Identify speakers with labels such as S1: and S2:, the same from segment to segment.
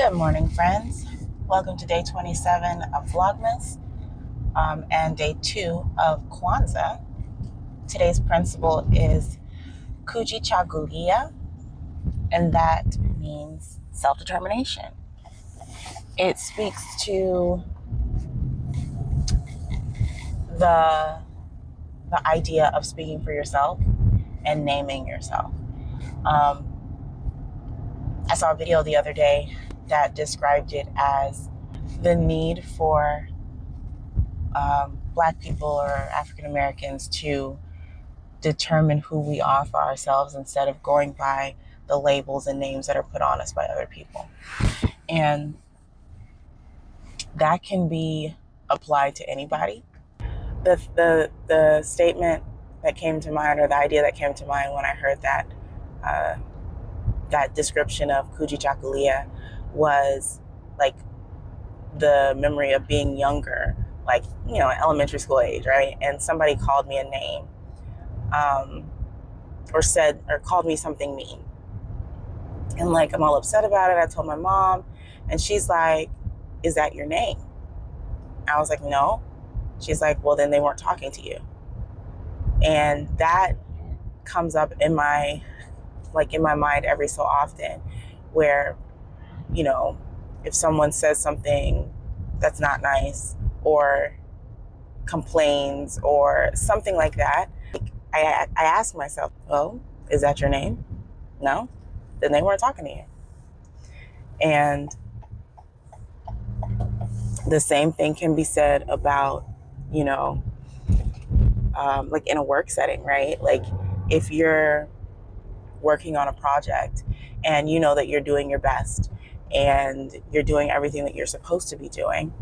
S1: Good morning, friends. Welcome to day 27 of Vlogmas and day 2 of Kwanzaa. Today's principle is Kujichagulia, and that means self-determination. It speaks to the idea of speaking for yourself and naming yourself. I saw a video the other day that described it as the need for Black people or African Americans to determine who we are for ourselves instead of going by the labels and names that are put on us by other people. And that can be applied to anybody. The statement that came to mind, or the idea that came to mind when I heard that that description of Kujichagulia, was like the memory of being younger, like, elementary school age, right? And somebody called me a name, or called me something mean. And like, I'm all upset about it. I told my mom, and she's like, "Is that your name?" I was like, "No." She's like, "Well, then they weren't talking to you." And that comes up in my mind every so often, where, if someone says something that's not nice or complains or something like that, I ask myself, "Oh, is that your name?" No? Then they weren't talking to you. And the same thing can be said about, like in a work setting, right? Like if you're working on a project and you know that you're doing your best and you're doing everything that you're supposed to be doing,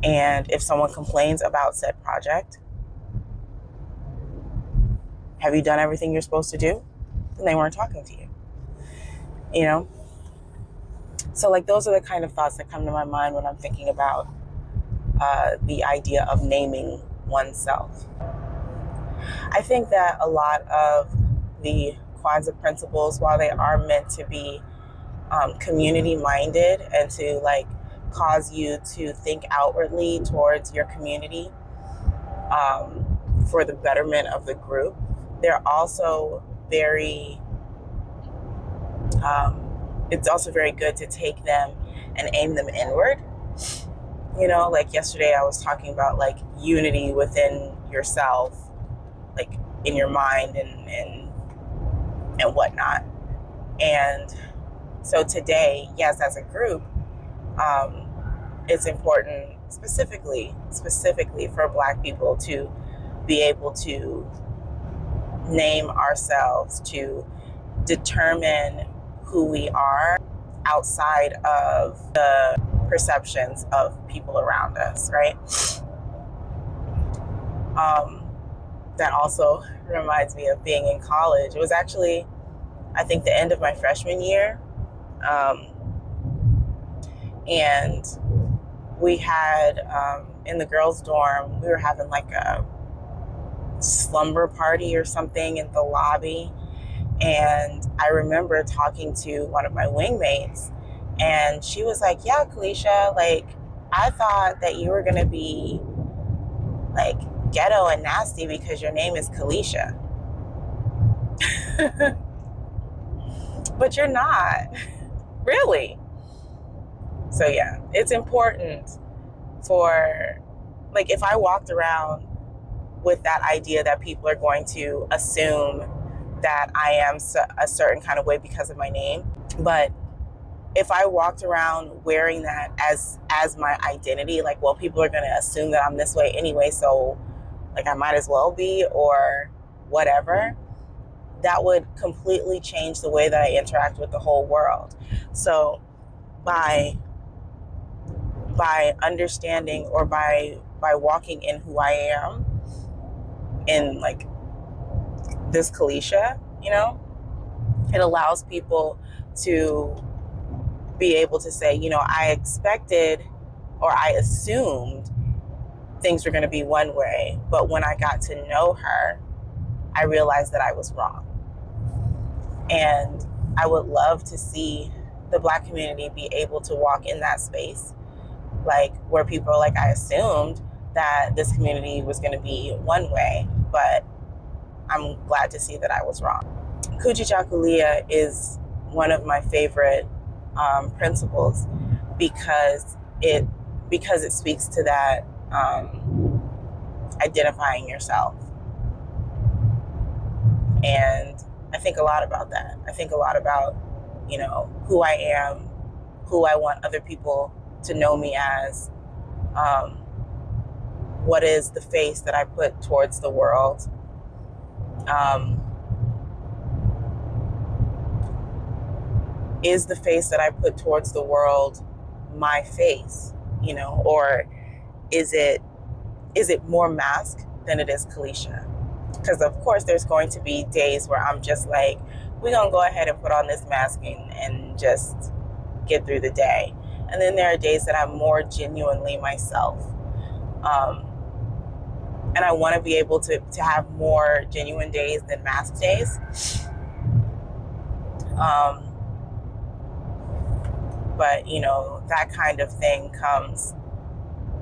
S1: and if someone complains about said project, have you done everything you're supposed to do? Then they weren't talking to you, So like those are the kind of thoughts that come to my mind when I'm thinking about the idea of naming oneself. I think that a lot of the Kwanzaa principles, while they are meant to be community minded and to like cause you to think outwardly towards your community for the betterment of the group, they're also very it's also very good to take them and aim them inward. Like yesterday I was talking about like unity within yourself, like in your mind and whatnot. And so today, yes, as a group, it's important specifically for Black people to be able to name ourselves, to determine who we are outside of the perceptions of people around us, right? That also reminds me of being in college. It was actually, I think, the end of my freshman year. And we had, in the girls' dorm, we were having like a slumber party or something in the lobby. And I remember talking to one of my wingmates, and she was like, "Yeah, Kalisha, like, I thought that you were going to be like ghetto and nasty because your name is Kalisha." But you're not, really. So yeah, it's important for, like, if I walked around with that idea that people are going to assume that I am a certain kind of way because of my name, but if I walked around wearing that as my identity, like, well, people are going to assume that I'm this way anyway, so like I might as well be, or whatever, that would completely change the way that I interact with the whole world. So by understanding, or by walking in who I am, in like this Kalisha, it allows people to be able to say, I expected, or I assumed things were going to be one way, but when I got to know her, I realized that I was wrong. And I would love to see the Black community be able to walk in that space, like where people, like, I assumed that this community was going to be one way, but I'm glad to see that I was wrong. Kujichagulia is one of my favorite principles because it speaks to that identifying yourself. And I think a lot about that. I think a lot about, you know, who I am, who I want other people to know me as, what is the face that I put towards the world. Is the face that I put towards the world my face, you know, or is it more mask than it is Kalisha? Because of course there's going to be days where I'm just like, we're gonna go ahead and put on this masking and just get through the day. And then there are days that I'm more genuinely myself. And I want to be able to have more genuine days than mask days. But, you know, that kind of thing comes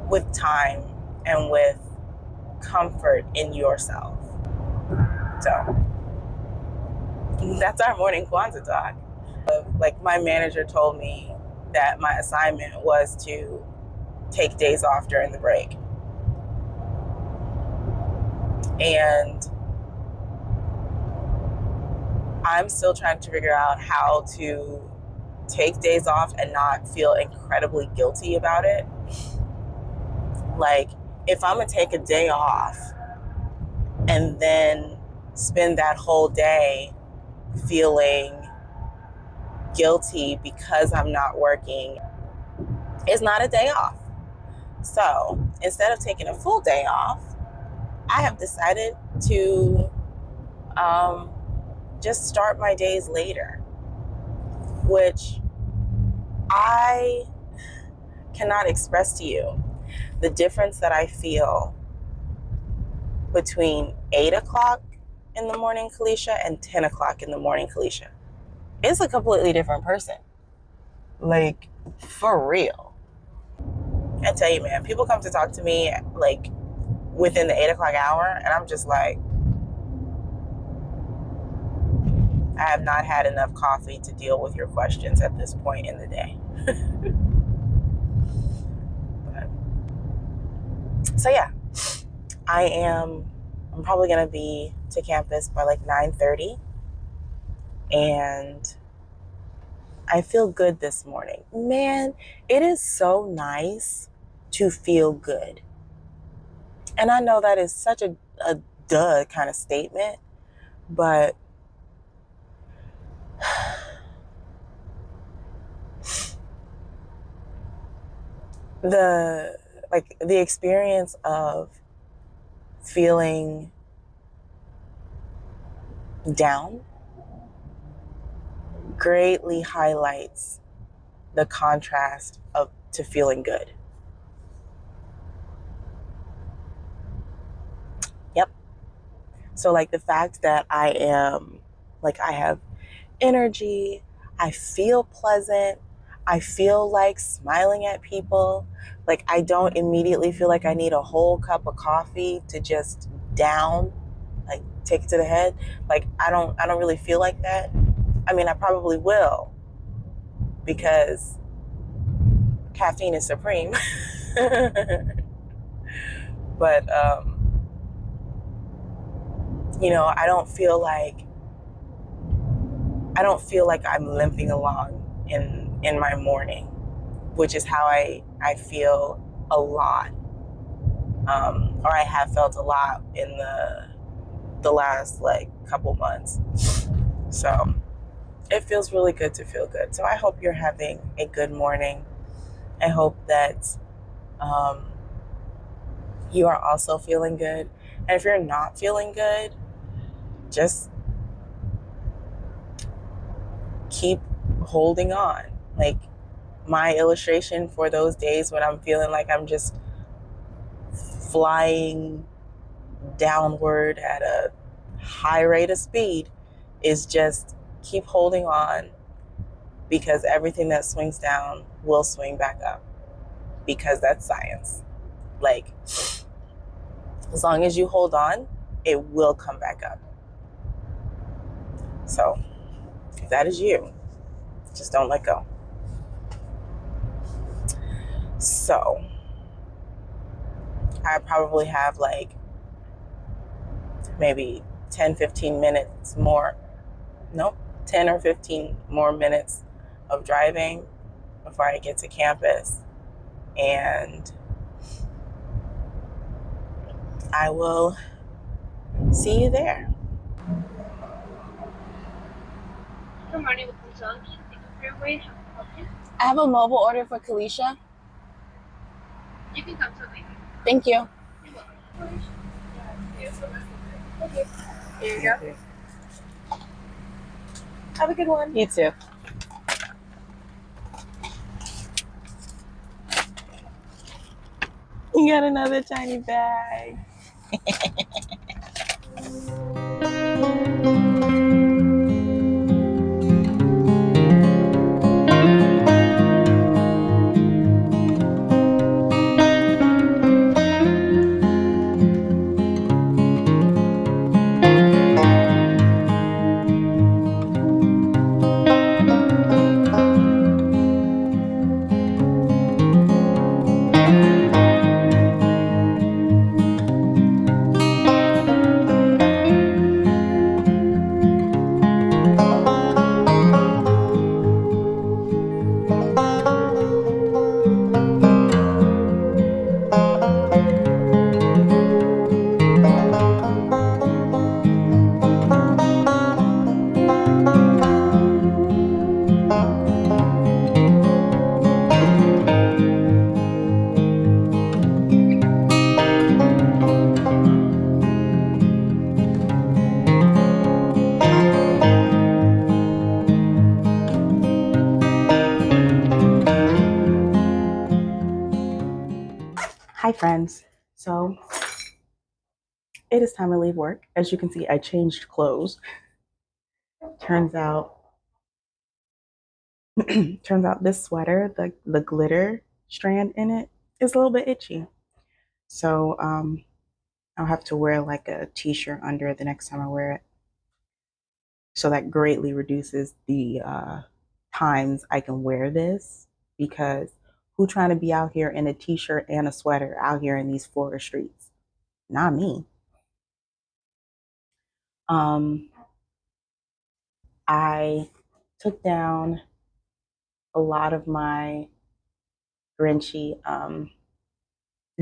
S1: with time and with comfort in yourself. So that's our morning Kwanzaa talk. Like, my manager told me that my assignment was to take days off during the break. And I'm still trying to figure out how to take days off and not feel incredibly guilty about it. Like, if I'm gonna take a day off and then spend that whole day feeling guilty because I'm not working, it's not a day off. So instead of taking a full day off, I have decided to just start my days later, which I cannot express to you the difference that I feel between 8 o'clock in the morning Kalisha and 10 o'clock in the morning Kalisha. It's a completely different person. Like, for real. I tell you, man, people come to talk to me like within the 8 o'clock hour, and I'm just like, I have not had enough coffee to deal with your questions at this point in the day. So yeah, I'm probably gonna be to campus by like 9:30, and I feel good this morning. Man, it is so nice to feel good. And I know that is such a duh kind of statement, but the experience of feeling down greatly highlights the contrast to feeling good. Yep. So like the fact that I have energy, I feel pleasant, I feel like smiling at people. Like, I don't immediately feel like I need a whole cup of coffee to just down, like take it to the head. Like, I don't really feel like that. I mean, I probably will, because caffeine is supreme. But you know, I don't feel like I'm limping along in my morning, which is how I feel a lot, or I have felt a lot in the last like couple months. So it feels really good to feel good. So I hope you're having a good morning. I hope that you are also feeling good. And if you're not feeling good, just keep holding on. Like, my illustration for those days when I'm feeling like I'm just flying downward at a high rate of speed is just keep holding on, because everything that swings down will swing back up, because that's science. Like, as long as you hold on, it will come back up. So if that is you, just don't let go. So I probably have like maybe 10, 15 minutes more. Nope, 10 or 15 more minutes of driving before I get to campus. And I will see you there.
S2: Good morning, with Thank you for your wait. How can I help you?
S1: I have a mobile order for Kalisha.
S2: You can come to me.
S1: Thank you.
S2: You're welcome. Here you go. Have a good one.
S1: You too. You got another tiny bag. Hi friends. So it is time to leave work. As you can see, I changed clothes. Turns out this sweater, the glitter strand in it is a little bit itchy. So I'll have to wear like a t-shirt under it the next time I wear it. So that greatly reduces the times I can wear this, because who trying to be out here in a t-shirt and a sweater out here in these Florida streets? Not me. I took down a lot of my Grinchy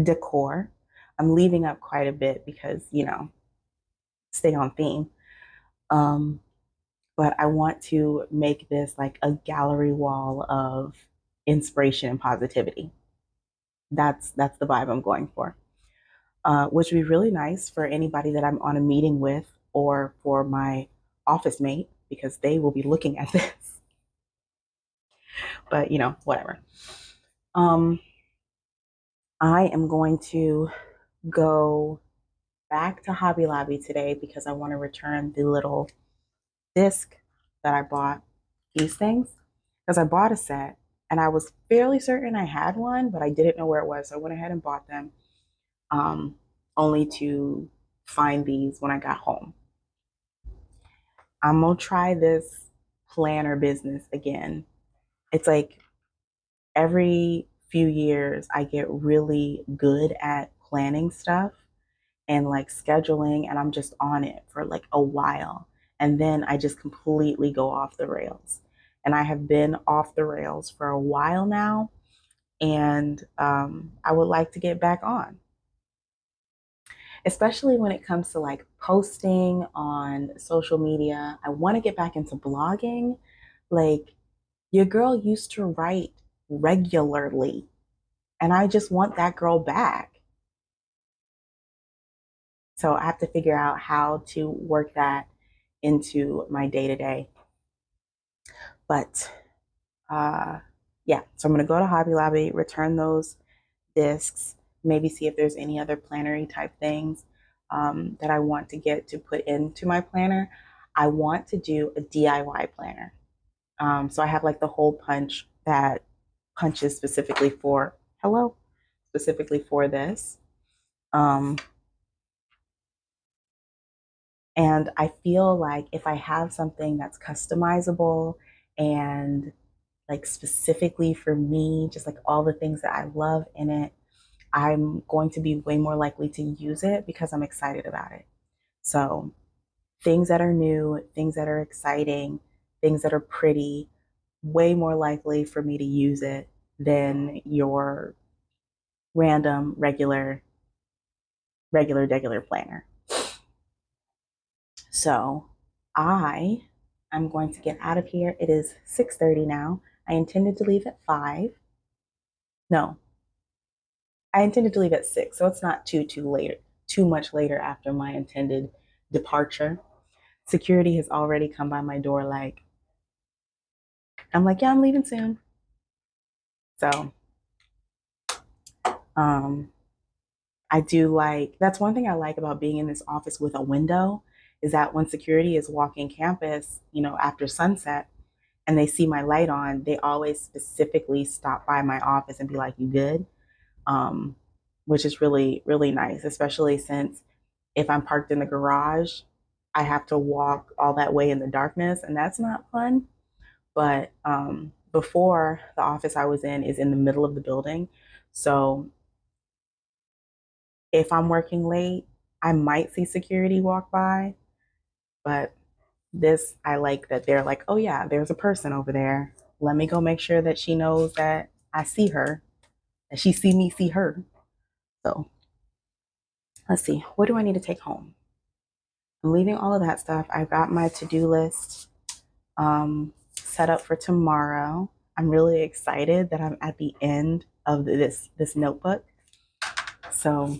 S1: decor. I'm leaving up quite a bit because, you know, stay on theme. But I want to make this like a gallery wall of inspiration and positivity. That's the vibe I'm going for. Which would be really nice for anybody that I'm on a meeting with, or for my office mate, because they will be looking at this. But you know, whatever. I am going to go back to Hobby Lobby today because I want to return the little disc that I bought, these things, because I bought a set and I was fairly certain I had one, but I didn't know where it was. So I went ahead and bought them, only to find these when I got home. I'm going to try this planner business again. It's like every few years I get really good at planning stuff and like scheduling, and I'm just on it for like a while. And then I just completely go off the rails. And I have been off the rails for a while now. And I would like to get back on, especially when it comes to like posting on social media. I want to get back into blogging. Like, your girl used to write regularly, and I just want that girl back. So I have to figure out how to work that into my day-to-day. But yeah, so I'm going to go to Hobby Lobby, return those discs, maybe see if there's any other plannery type things that I want to get to put into my planner. I want to do a DIY planner. So I have like the hole punch that punches specifically for this. And I feel like if I have something that's customizable and like specifically for me, just like all the things that I love in it, I'm going to be way more likely to use it because I'm excited about it. So things that are new, things that are exciting, things that are pretty, way more likely for me to use it than your random, regular planner. So I'm going to get out of here. It is 6:30 now. I intended to leave at 5. No, I intended to leave at 6, so it's not too much later after my intended departure. Security has already come by my door like, I'm like, yeah, I'm leaving soon. So, I do like, that's one thing I like about being in this office with a window is that when security is walking campus, after sunset and they see my light on, they always specifically stop by my office and be like, you good? Which is really, really nice, especially since if I'm parked in the garage, I have to walk all that way in the darkness, and that's not fun. But before, the office I was in is in the middle of the building. So if I'm working late, I might see security walk by. But this, I like that they're like, oh, yeah, there's a person over there. Let me go make sure that she knows that I see her, that she see me see her. So let's see, what do I need to take home? I'm leaving all of that stuff. I've got my to-do list set up for tomorrow. I'm really excited that I'm at the end of this notebook. So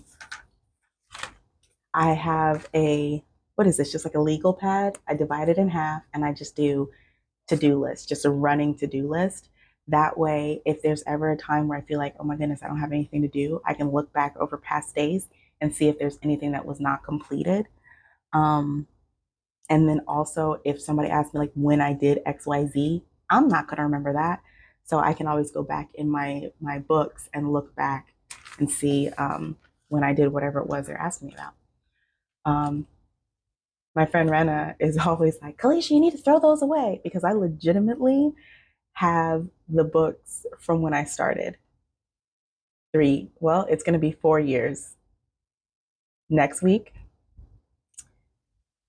S1: I have what is this? Just like a legal pad. I divide it in half and I just do to-do list, just a running to-do list. That way, if there's ever a time where I feel like, oh my goodness, I don't have anything to do, I can look back over past days and see if there's anything that was not completed. And then also, if somebody asks me like when I did XYZ, I'm not going to remember that. So I can always go back in my books and look back and see when I did whatever it was they're asking me about. My friend Rena is always like, Kalisha, you need to throw those away, because I legitimately have the books from when I started. It's going to be 4 years next week.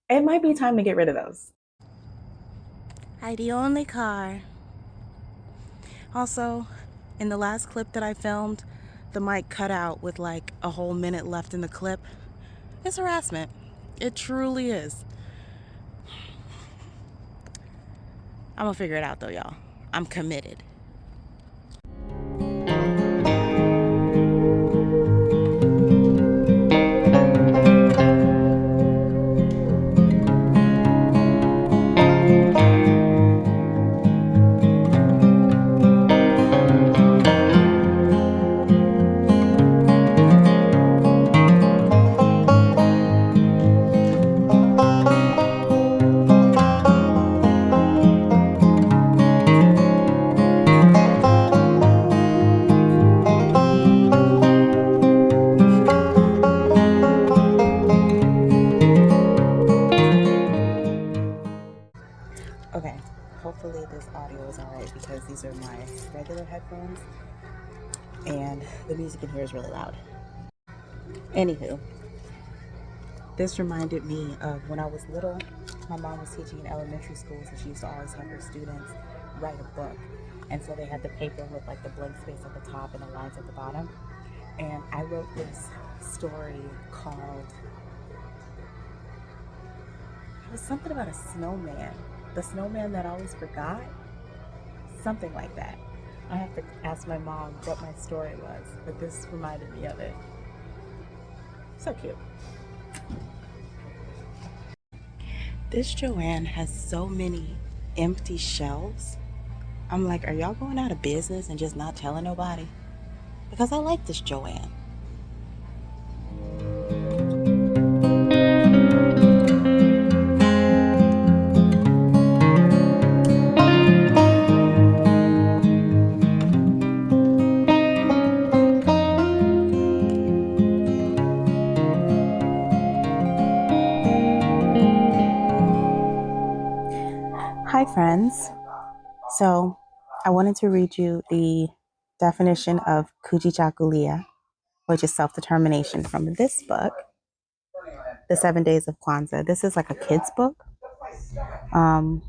S1: It might be time to get rid of those. I the only car. Also, in the last clip that I filmed, the mic cut out with like a whole minute left in the clip. It's harassment. It truly is. I'm gonna figure it out though, y'all. I'm committed. Okay, hopefully this audio is alright because these are my regular headphones and the music in here is really loud. Anywho, this reminded me of when I was little. My mom was teaching in elementary schools and she used to always have her students write a book. And so they had the paper with like the blank space at the top and the lines at the bottom. And I wrote this story called, it was something about a snowman. The snowman that always forgot. Something like that. I have to ask my mom what my story was, but this reminded me of it. So cute. This Joanne has so many empty shelves. I'm like, are y'all going out of business and just not telling nobody? Because I like this Joanne. Hi friends. So I wanted to read you the definition of Kujichagulia, which is self-determination, from this book, The 7 Days of Kwanzaa. This is like a kid's book. I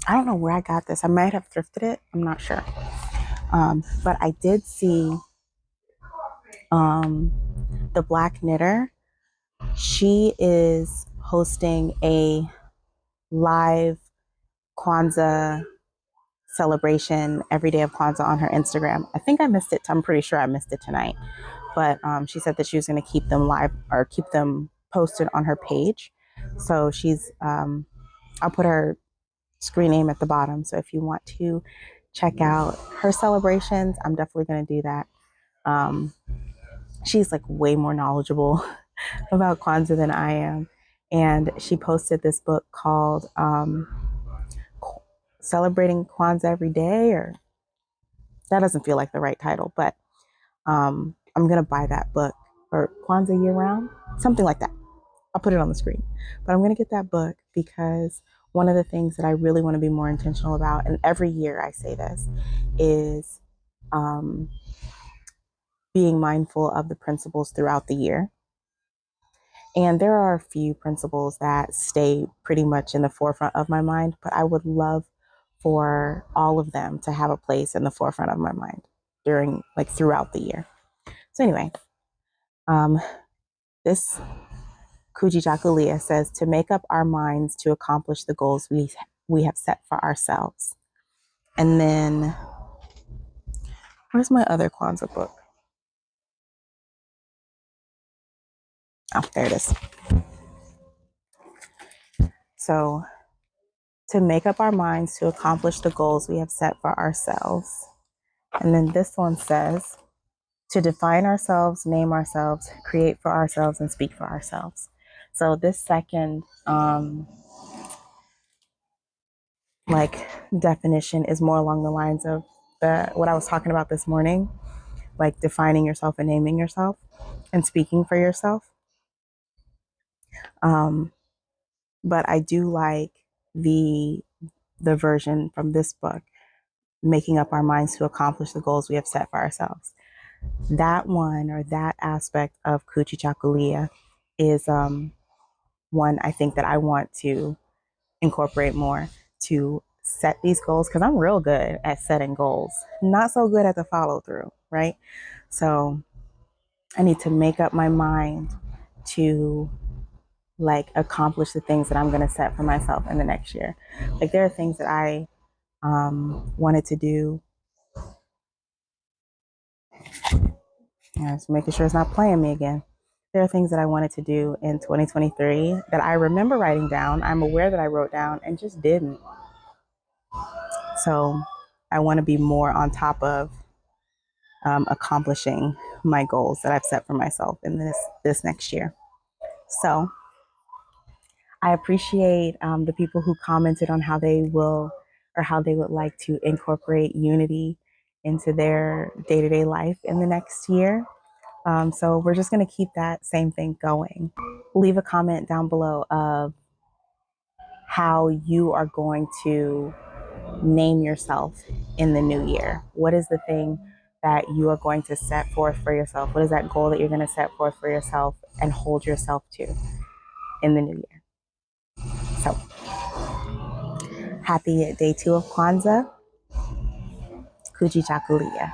S1: don't know where I got this. I might have thrifted it. I'm not sure. But I did see the Black Knitter. She is hosting a live Kwanzaa celebration every day of Kwanzaa on her Instagram. I think I missed it. I'm pretty sure I missed it tonight. But she said that she was going to keep them live or keep them posted on her page. So I'll put her screen name at the bottom. So if you want to check out her celebrations, I'm definitely going to do that. She's like way more knowledgeable about Kwanzaa than I am. And she posted this book called Celebrating Kwanzaa Every Day, or that doesn't feel like the right title, but I'm going to buy that book, or Kwanzaa Year Round, something like that. I'll put it on the screen. But I'm going to get that book because one of the things that I really want to be more intentional about, and every year I say this, is being mindful of the principles throughout the year. And there are a few principles that stay pretty much in the forefront of my mind, but I would love for all of them to have a place in the forefront of my mind throughout the year. So anyway, this Kujichagulia says to make up our minds to accomplish the goals we have set for ourselves. And then, where's my other Kwanzaa book? Oh, there it is. So, to make up our minds to accomplish the goals we have set for ourselves. And then this one says to define ourselves, name ourselves, create for ourselves, and speak for ourselves. So this second definition is more along the lines of what I was talking about this morning, like defining yourself and naming yourself and speaking for yourself. But I do like the version from this book, making up our minds to accomplish the goals we have set for ourselves. That one, or that aspect of Kujichagulia, is one I think that I want to incorporate more, to set these goals, because I'm real good at setting goals, not so good at the follow through, right? So I need to make up my mind to accomplish the things that I'm going to set for myself in the next year. Like there are things that I wanted to do. Just making sure it's not playing me again. There are things that I wanted to do in 2023 that I remember writing down. I'm aware that I wrote down and just didn't. So I want to be more on top of accomplishing my goals that I've set for myself in this next year. So I appreciate the people who commented on how they will, or how they would like to incorporate unity into their day-to-day life in the next year. So we're just going to keep that same thing going. Leave a comment down below of how you are going to name yourself in the new year. What is the thing that you are going to set forth for yourself? What is that goal that you're going to set forth for yourself and hold yourself to in the new year? So happy day 2 of Kwanzaa. Kujichagulia.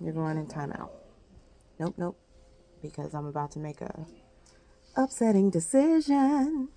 S1: You're going in timeout. Nope. Because I'm about to make a
S3: Upsetting decision.